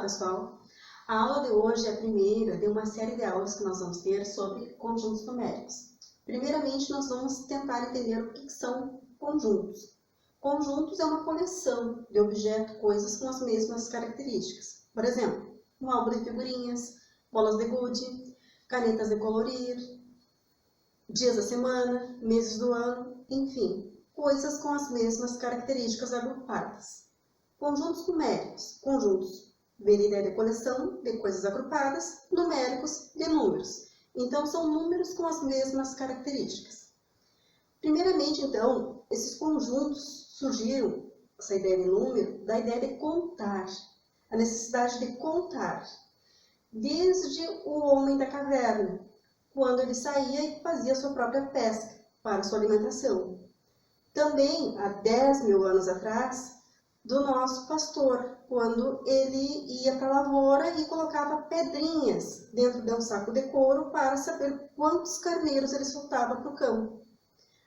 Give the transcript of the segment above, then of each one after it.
pessoal! A aula de hoje é a primeira de uma série de aulas que nós vamos ter sobre conjuntos numéricos. Primeiramente, nós vamos tentar entender o que são conjuntos. Conjuntos é uma coleção de objetos, coisas com as mesmas características. Por exemplo, um álbum de figurinhas, bolas de gude, canetas de colorir, dias da semana, meses do ano, enfim, coisas com as mesmas características agrupadas. Conjuntos numéricos, conjuntos vem da ideia de coleção de coisas agrupadas, numéricos de números. Então, são números com as mesmas características. Primeiramente, então, esses conjuntos surgiram, essa ideia de número, da ideia de contar, a necessidade de contar. Desde o homem da caverna, quando ele saía e fazia sua própria pesca para sua alimentação. Também, há 10 mil anos atrás, do nosso pastor, quando ele ia para a lavoura e colocava pedrinhas dentro de um saco de couro para saber quantos carneiros ele soltava para o campo.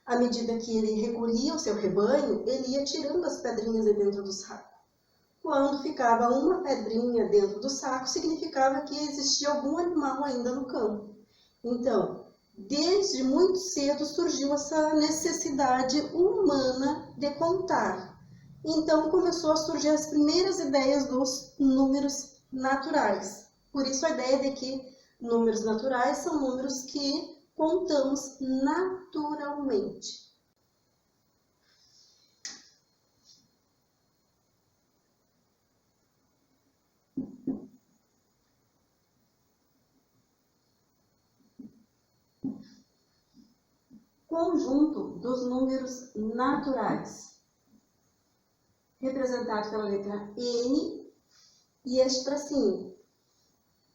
À medida que ele recolhia o seu rebanho, ele ia tirando as pedrinhas de dentro do saco. Quando ficava uma pedrinha dentro do saco, significava que existia algum animal ainda no campo. Então, desde muito cedo surgiu essa necessidade humana de contar. Então, começou a surgir as primeiras ideias dos números naturais. Por isso, a ideia de que números naturais são números que contamos naturalmente. Conjunto dos números naturais, representado pela letra N e este tracinho,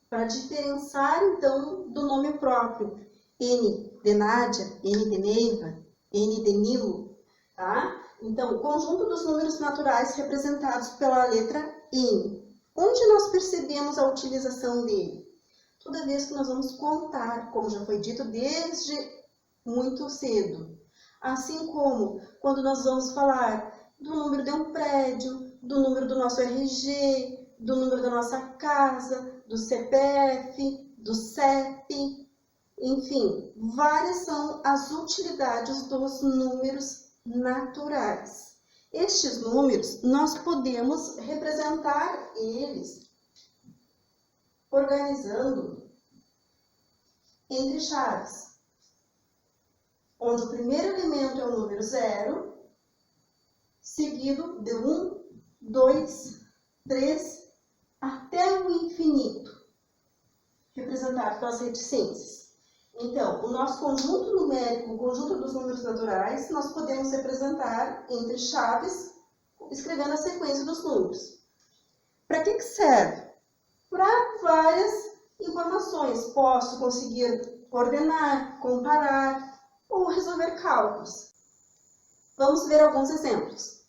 para diferenciar então do nome próprio, N de Nádia, N de Neiva, N de Nilo, tá? Então, o conjunto dos números naturais representados pela letra N. Onde nós percebemos a utilização dele? Toda vez que nós vamos contar, como já foi dito desde muito cedo. Assim como quando nós vamos falar do número de um prédio, do número do nosso RG, do número da nossa casa, do CPF, do CEP, enfim, várias são as utilidades dos números naturais. Estes números, nós podemos representar eles organizando entre chaves, onde o primeiro elemento é o número 0, seguido de 1, 2, 3, até o infinito, representado pelas reticências. Então, o nosso conjunto numérico, o conjunto dos números naturais, nós podemos representar entre chaves, escrevendo a sequência dos números. Para que serve? Para várias informações. Posso conseguir ordenar, comparar, ou resolver cálculos. Vamos ver alguns exemplos.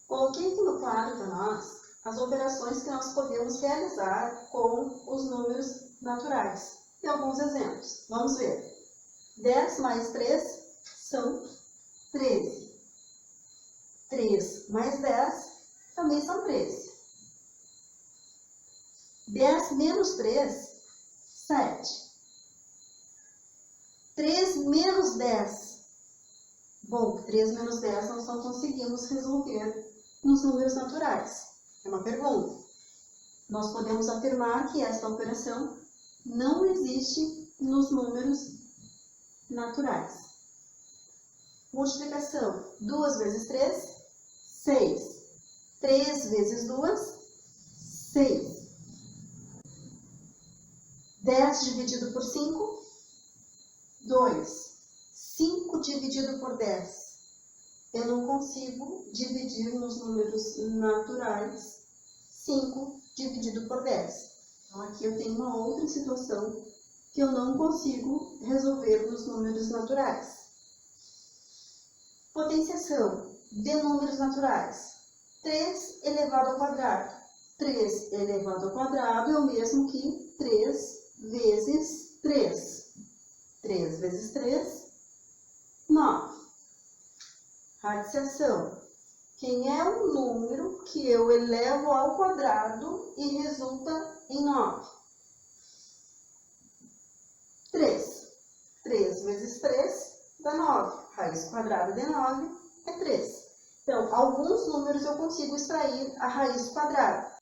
Coloquei aqui no quadro para nós as operações que nós podemos realizar com os números naturais. Tem alguns exemplos. Vamos ver. 10 mais 3 são 13. 3 mais 10 também são 13. 10 menos 3, 7. 3 menos 10. Bom, 3 menos 10 nós não conseguimos resolver nos números naturais. É uma pergunta. Nós podemos afirmar que esta operação não existe nos números naturais. Multiplicação. 2 vezes 3, 6. 3 vezes 2, 6. 10 dividido por 5, 2. 5 dividido por 10. Eu não consigo dividir nos números naturais 5 dividido por 10. Então, aqui eu tenho uma outra situação que eu não consigo resolver nos números naturais. Potenciação de números naturais. 3 elevado ao quadrado. 3 elevado ao quadrado é o mesmo que 3 vezes 3. 3 vezes 3, 9. Radiciação. Quem é o número que eu elevo ao quadrado e resulta em 9? 3. 3 vezes 3 dá 9. Raiz quadrada de 9 é 3. Então, alguns números eu consigo extrair a raiz quadrada.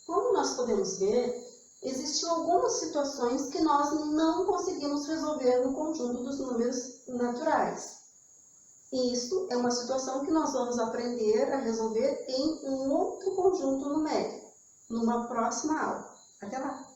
Como nós podemos ver, existem algumas situações que nós não conseguimos resolver no conjunto dos números naturais. E isso é uma situação que nós vamos aprender a resolver em um outro conjunto numérico, numa próxima aula. Até lá!